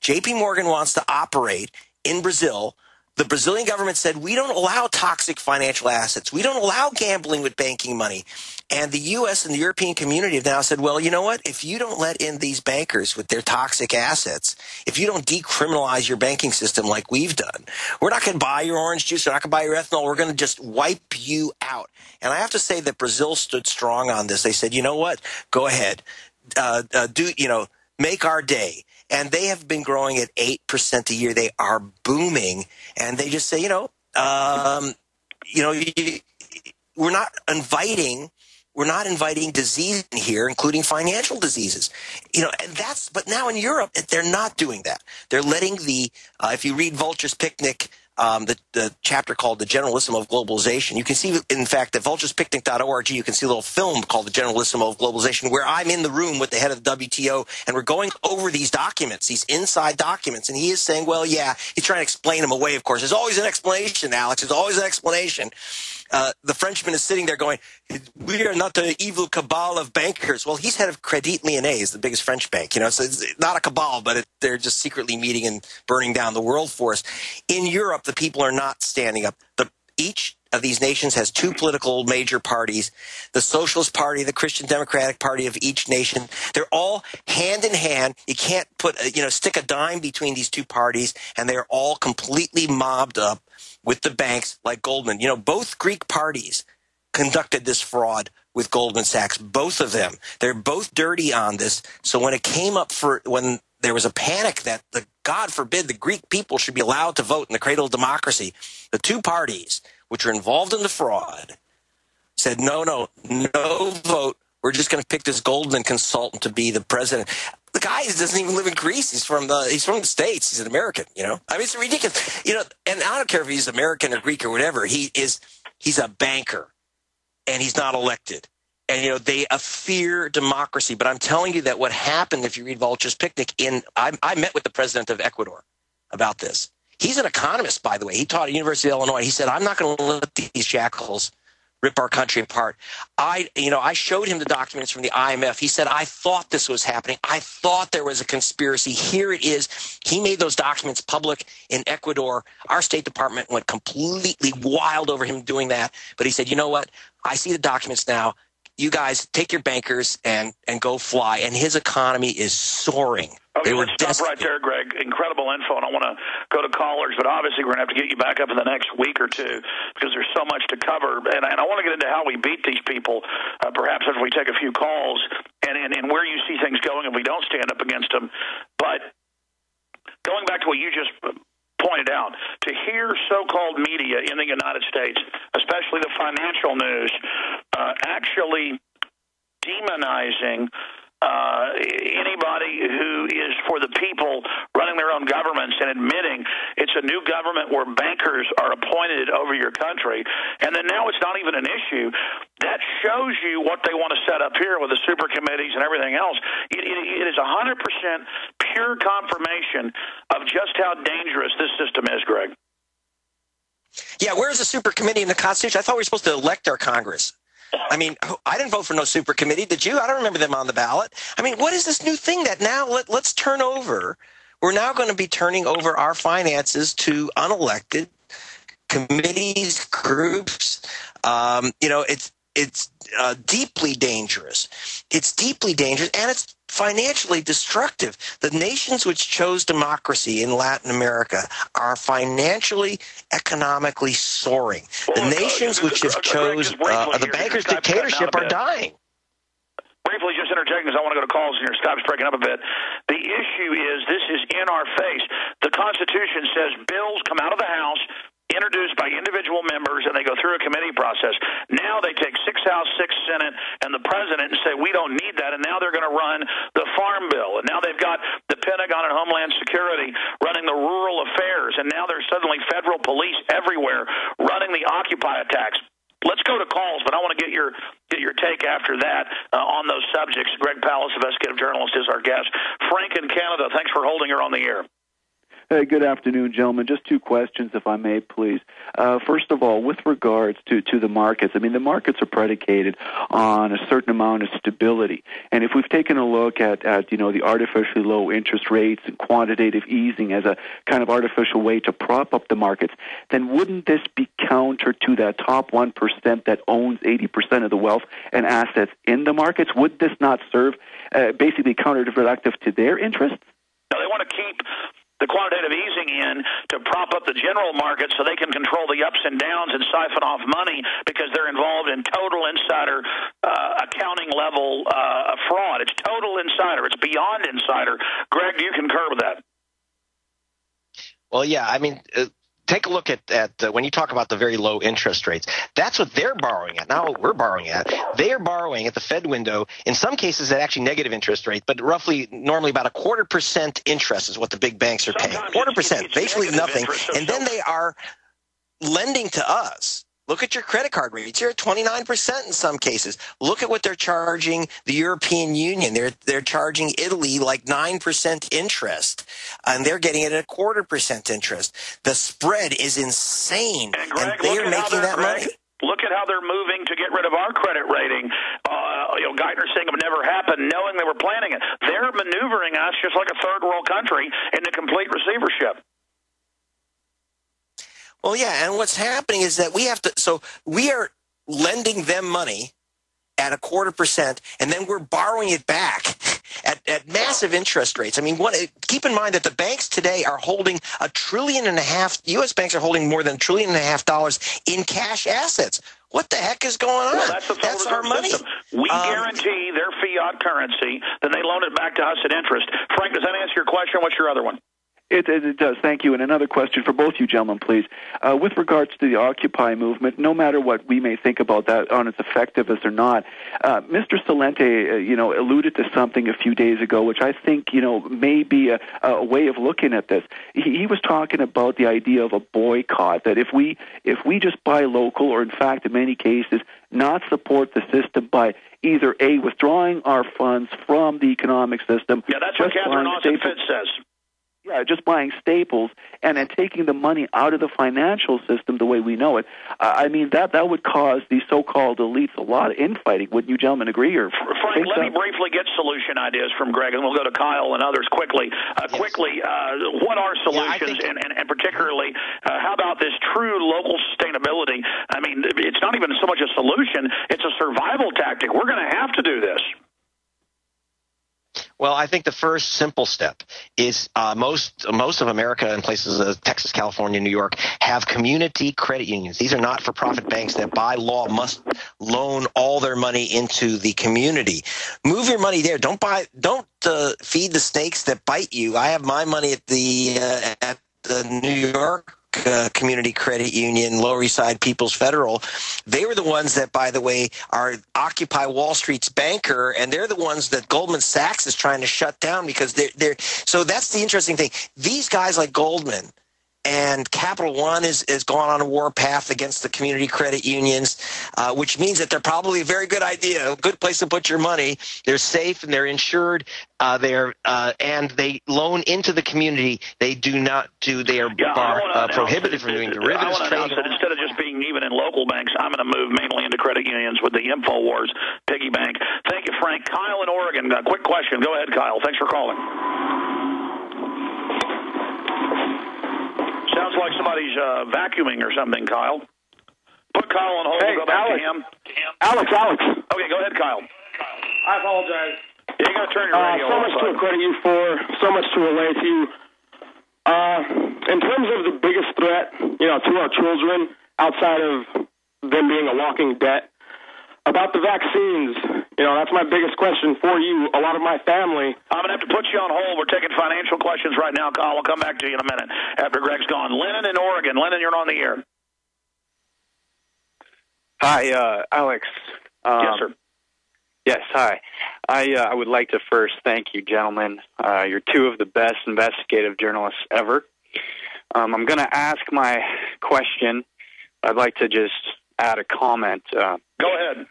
JP Morgan wants to operate in Brazil. The Brazilian government said, we don't allow toxic financial assets. We don't allow gambling with banking money. And the U.S. and the European community have now said, well, you know what? If you don't let in these bankers with their toxic assets, if you don't decriminalize your banking system like we've done, we're not going to buy your orange juice. We're not going to buy your ethanol. We're going to just wipe you out. And I have to say that Brazil stood strong on this. They said, you know what? Go ahead. Make our day. And they have been growing at 8% a year. They are booming. And they just say, we're not inviting disease in here, including financial diseases. But now in Europe, they're not doing that. They're letting if you read Vultures Picnic, the chapter called The Generalissimo of Globalization, you can see, in fact, at vulturespicnic.org, you can see a little film called The Generalissimo of Globalization, where I'm in the room with the head of the WTO, and we're going over these documents, these inside documents, and he is saying, well, yeah, he's trying to explain them away, of course. There's always an explanation, Alex. There's always an explanation. The Frenchman is sitting there going, we are not the evil cabal of bankers. Well, he's head of Crédit Lyonnais, the biggest French bank. So it's not a cabal, but they're just secretly meeting and burning down the world for us. In Europe, the people are not standing up. Each of these nations has two political major parties, the Socialist Party, the Christian Democratic Party of each nation. They're all hand in hand. You can't stick a dime between these two parties, and they're all completely mobbed up with the banks like Goldman. Both Greek parties conducted this fraud with Goldman Sachs, both of them. They're both dirty on this. So when it came up when there was a panic that God forbid the Greek people should be allowed to vote in the cradle of democracy, the two parties which are involved in the fraud said, no vote. We're just going to pick this Goldman consultant to be the president. The guy doesn't even live in Greece. He's from the States. He's an American, it's ridiculous. And I don't care if he's American or Greek or whatever. He's a banker, and he's not elected. And, they fear democracy. But I'm telling you that what happened, if you read Vulture's Picnic, I met with the president of Ecuador about this. He's an economist, by the way. He taught at University of Illinois. He said, I'm not going to let these jackals rip our country apart. I showed him the documents from the IMF. He said, I thought this was happening. I thought there was a conspiracy. Here it is. He made those documents public in Ecuador. Our State Department went completely wild over him doing that. But he said, you know what? I see the documents now. You guys take your bankers and go fly. And his economy is soaring. Okay, let's stop right there, Greg. Incredible info, and I want to go to callers, but obviously we're going to have to get you back up in the next week or two because there's so much to cover. And I want to get into how we beat these people, perhaps as we take a few calls, and where you see things going if we don't stand up against them. But going back to what you just pointed out, to hear so-called media in the United States, especially the financial news, actually demonizing anybody who is for the people running their own governments and admitting it's a new government where bankers are appointed over your country, and then now it's not even an issue. That shows you what they want to set up here with the super committees and everything else. It is 100% pure confirmation of just how dangerous this system is, Greg. Yeah, where's the super committee in the Constitution? I thought we were supposed to elect our Congress. I didn't vote for no super committee. Did you? I don't remember them on the ballot. What is this new thing that now let's turn over? We're now going to be turning over our finances to unelected committees, groups. It's deeply dangerous. It's deeply dangerous, and it's financially destructive. The nations which chose democracy in Latin America are financially, economically soaring. The nations which have chose the bankers' dictatorship are dying. Briefly, just interjecting because I want to go to calls and your stop's breaking up a bit. The issue is this is in our face. The Constitution says bills come out of the House, introduced by individual members, and they go through a committee process. Now they take 6 House, 6 Senate, and the president and say, we don't need that, and now they're going to run the Farm Bill. And now they've got the Pentagon and Homeland Security running the rural affairs, and now there's suddenly federal police everywhere running the Occupy attacks. Let's go to calls, but I want to get your take after that on those subjects. Greg Palast, investigative journalist, is our guest. Frank in Canada, thanks for holding her on the air. Good afternoon, gentlemen. Just two questions, if I may, please. First of all, with regards to the markets, I mean, the markets are predicated on a certain amount of stability. And if we've taken a look at the artificially low interest rates and quantitative easing as a kind of artificial way to prop up the markets, then wouldn't this be counter to that top 1% that owns 80% of the wealth and assets in the markets? Would this not serve basically counterproductive to their interests? No, they want to keep the quantitative easing in to prop up the general market so they can control the ups and downs and siphon off money because they're involved in total insider accounting level fraud. It's total insider. It's beyond insider. Greg, do you concur with that? Well, yeah, I mean, take a look at when you talk about the very low interest rates, that's what they're borrowing at, not what we're borrowing at. They are borrowing at the Fed window, in some cases at actually negative interest rate, but normally about 0.25% interest is what the big banks are paying. 0.25%, basically nothing. And then they are lending to us. Look at your credit card rates. You're at 29% in some cases. Look at what they're charging the European Union. They're charging Italy like 9% interest, and they're getting it at 0.25% interest. The spread is insane, and they're making that money. Look at how they're moving to get rid of our credit rating. Geithner saying it would never happen, knowing they were planning it. They're maneuvering us just like a third world country into complete receivership. Well, yeah, and what's happening is that we are lending them money at 0.25%, and then we're borrowing it back at massive interest rates. I mean, keep in mind that the banks today are holding $1.5 trillion. U.S. banks are holding more than $1.5 trillion in cash assets. What the heck is going on? Well, that's our money. System. We guarantee their fiat currency, then they loan it back to us at interest. Frank, does that answer your question? What's your other one? It does. Thank you. And another question for both you gentlemen, please. With regards to the Occupy movement, no matter what we may think about that on its effectiveness or not, Mr. Salente, alluded to something a few days ago, which I think, may be a way of looking at this. He was talking about the idea of a boycott, that if we just buy local, or in fact, in many cases, not support the system by either A, withdrawing our funds from the economic system. Yeah, that's what Catherine Austin-Fitz says. Yeah, just buying staples and then taking the money out of the financial system the way we know it. I mean, that would cause the so-called elites a lot of infighting. Wouldn't you gentlemen agree? Or Frank, let me briefly get solution ideas from Greg, and we'll go to Kyle and others quickly. What are solutions, and particularly, how about this true local sustainability? I mean, it's not even so much a solution, it's a survival tactic. We're going to have to do this. Well, I think the first simple step is most of America and places Texas, California, New York have community credit unions. These are not-for-profit banks that by law must loan all their money into the community. Move your money there. Don't feed the snakes that bite you. I have my money at the New York Community Credit Union, Lower East Side People's Federal. They were the ones that, by the way, are Occupy Wall Street's banker, and they're the ones that Goldman Sachs is trying to shut down because they're so that's the interesting thing. These guys like Goldman and Capital One is gone on a warpath against the community credit unions, which means that they're probably a very good idea, a good place to put your money. They're safe and they're insured. And they loan into the community. They are prohibited from doing derivatives trading. Instead of just being even in local banks, I'm going to move mainly into credit unions with the Infowars piggy bank. Thank you, Frank. Kyle in Oregon, quick question. Go ahead, Kyle. Thanks for calling. Sounds like somebody's vacuuming or something, Kyle. Put Kyle on hold. Hey, we'll go back Alex. to him. Alex. Okay, go ahead, Kyle. I apologize. Yeah, you got to turn your radio so off. much to accredit you for, so much to relate to you. In terms of the biggest threat, to our children, outside of them being a walking debt, about the vaccines, that's my biggest question for you. A lot of my family. I'm going to have to put you on hold. We're taking financial questions right now, Kyle. I'll come back to you in a minute after Greg's gone. Lennon in Oregon. Lennon, you're on the air. Hi, Alex. Yes, sir. Yes, hi. I would like to first thank you, gentlemen. You're two of the best investigative journalists ever. I'm going to ask my question. I'd like to just add a comment. Go ahead.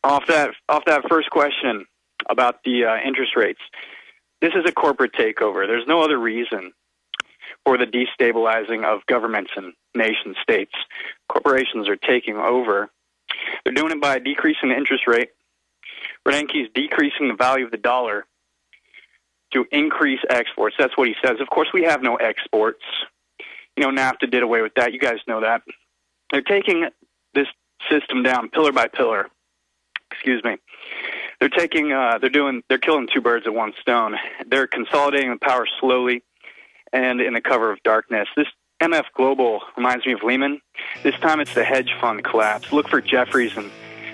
Off that first question about the interest rates. This is a corporate takeover. There's no other reason. for the destabilizing of governments and nation states. Corporations are taking over. They're doing it by decreasing the interest rate. Bernanke is decreasing the value of the dollar to increase exports. That's what he says. Of course, we have no exports. You know, NAFTA did away with that. You guys know that. They're taking this system down pillar by pillar. Excuse me. They're killing two birds with one stone. They're consolidating the power slowly and in the cover of darkness. This MF Global reminds me of Lehman. This time it's the hedge fund collapse. Look for Jeffries and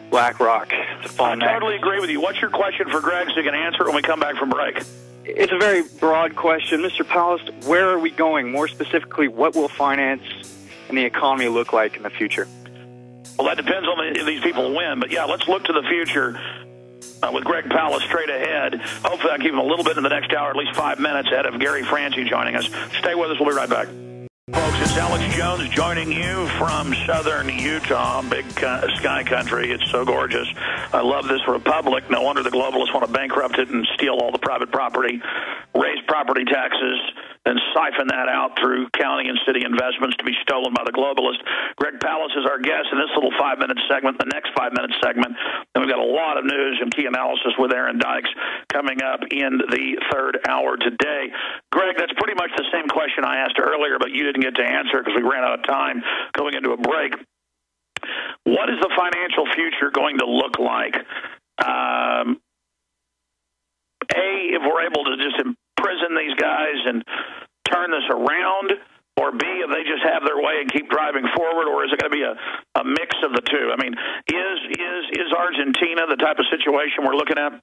BlackRock to fall next. I totally agree with you. What's your question for Greg so you can answer it when we come back from break? It's a very broad question. Mr. Palast, where are we going? More specifically, what will finance and the economy look like in the future? Well, that depends on if these people win. But, yeah, let's look to the future with Greg Palast straight ahead. Hopefully I keep him a little bit in the next hour, at least 5 minutes, ahead of Gary Franchi joining us. Stay with us. We'll be right back. Folks, it's Alex Jones joining you from southern Utah, big sky country. It's so gorgeous. I love this republic. No wonder the globalists want to bankrupt it and steal all the private property, raise property taxes, then siphon that out through county and city investments to be stolen by the globalists. Greg Palast is our guest in this little 5-minute segment, the next 5-minute segment. And we've got a lot of news and key analysis with Aaron Dykes coming up in the third hour today. Greg, that's pretty much the same question I asked earlier, but you didn't get to answer because we ran out of time going into a break. What is the financial future going to look like? If we're able to just imprison these guys and turn this around, or B, if they just have their way and keep driving forward, or is it going to be a mix of the two? I mean, is Argentina the type of situation we're looking at?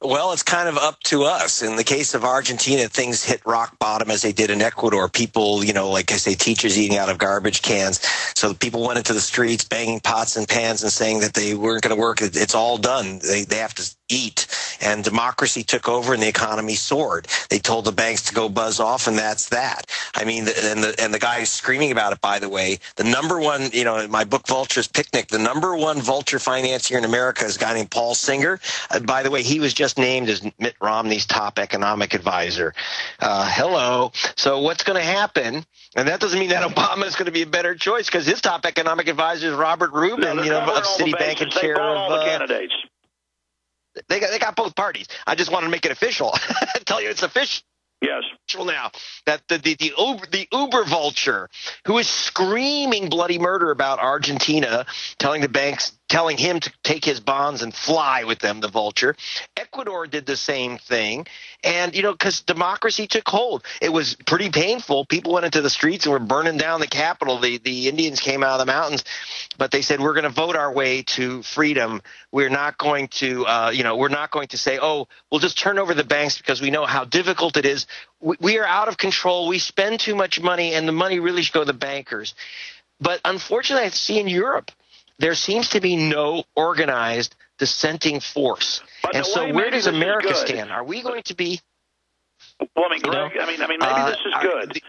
Well, it's kind of up to us. In the case of Argentina, things hit rock bottom as they did in Ecuador. People, like I say, teachers eating out of garbage cans. So people went into the streets banging pots and pans and saying that they weren't going to work. It's all done. They have to eat. And democracy took over and the economy soared. They told the banks to go buzz off, and that's that. I mean, and the guy who's screaming about it, by the way, the number one, in my book, Vultures Picnic, the number one vulture financier in America is a guy named Paul Singer. By the way, he was just named as Mitt Romney's top economic advisor. Hello. So what's going to happen? And that doesn't mean that Obama is going to be a better choice, because his top economic advisor is Robert Rubin, of Citibank and chair of the candidates. They got both parties. I just want to make it official. Tell you it's official. Yes. Now that the Uber vulture who is screaming bloody murder about Argentina, telling the banks, telling him to take his bonds and fly with them, the vulture. Ecuador did the same thing. And, because democracy took hold, it was pretty painful. People went into the streets and were burning down the Capitol. The Indians came out of the mountains, but they said, we're going to vote our way to freedom. We're not going to, we're not going to say, oh, we'll just turn over the banks because we know how difficult it is. We are out of control. We spend too much money, and the money really should go to the bankers. But unfortunately, I see in Europe, there seems to be no organized dissenting force. And so where does America stand? Are we going to be... Well, Greg, maybe this is good.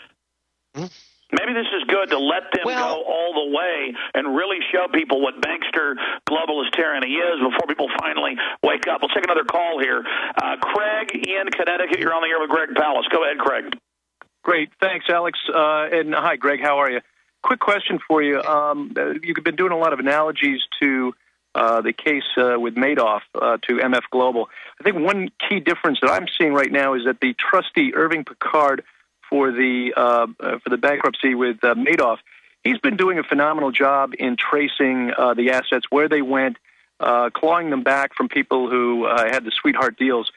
Maybe this is good to let them go all the way and really show people what bankster globalist tyranny is before people finally wake up. We'll take another call here. Craig in Connecticut, you're on the air with Greg Palast. Go ahead, Craig. Great. Thanks, Alex. And hi, Greg. How are you? Quick question for you. You've been doing a lot of analogies to the case with Madoff to MF Global. I think one key difference that I'm seeing right now is that the trustee, Irving Picard, for the bankruptcy with Madoff, he's been doing a phenomenal job in tracing the assets, where they went, clawing them back from people who had the sweetheart deals.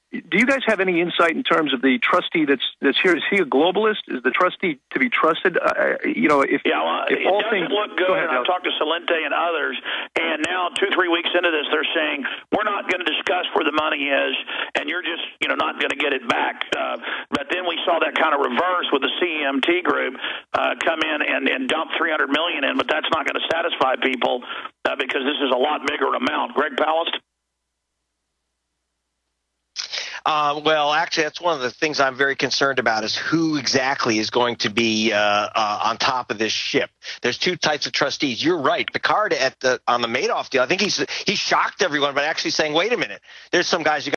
Do you guys have any insight in terms of the trustee that's here? Is he a globalist? Is the trustee to be trusted? If it doesn't look good. I've talked to Salente and others, and now 2-3 weeks into this, they're saying we're not going to discuss where the money is, and you're just not going to get it back. But then we saw that kind of reverse with the CEMT group come in and dump $300 million in, but that's not going to satisfy people because this is a lot bigger amount. Greg Palast? Well, actually, that's one of the things I'm very concerned about is who exactly is going to be on top of this ship. There's two types of trustees. You're right. Picard on the Madoff deal, I think he shocked everyone by actually saying, wait a minute, there's some guys who